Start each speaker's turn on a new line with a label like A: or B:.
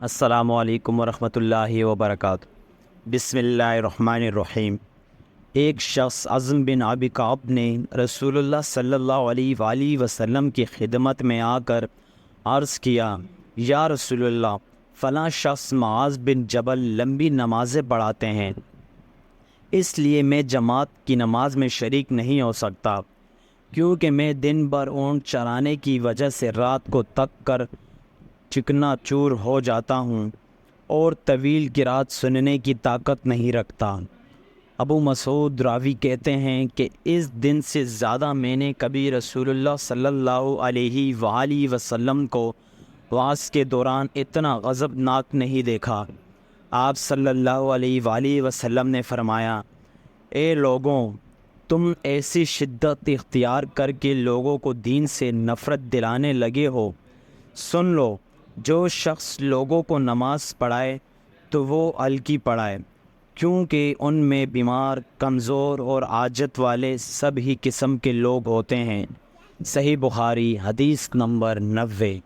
A: السلام علیکم ورحمۃ اللہ وبرکاتہ۔ بسم اللہ الرحمن الرحیم۔ ایک شخص عزم بن ابی کعب نے رسول اللہ صلی اللہ علیہ وآلہ وسلم کی خدمت میں آ کر عرض کیا، یا رسول اللہ، فلاں شخص معاذ بن جبل لمبی نمازیں پڑھاتے ہیں، اس لیے میں جماعت کی نماز میں شریک نہیں ہو سکتا، کیونکہ میں دن بھر اونٹ چرانے کی وجہ سے رات کو تک کر چکنا چور ہو جاتا ہوں اور طویل قرات سننے کی طاقت نہیں رکھتا۔ ابو مسعود راوی کہتے ہیں کہ اس دن سے زیادہ میں نے کبھی رسول اللہ صلی اللہ علیہ وآلہ وسلم کو وعظ کے دوران اتنا غضبناک نہیں دیکھا۔ آپ صلی اللہ علیہ وآلہ وسلم نے فرمایا، اے لوگوں، تم ایسی شدت اختیار کر کے لوگوں کو دین سے نفرت دلانے لگے ہو، سن لو، جو شخص لوگوں کو نماز پڑھائے تو وہ ہلکی پڑھائے، کیونکہ ان میں بیمار، کمزور اور حاجت والے سب ہی قسم کے لوگ ہوتے ہیں۔ صحیح بخاری، حدیث نمبر 90۔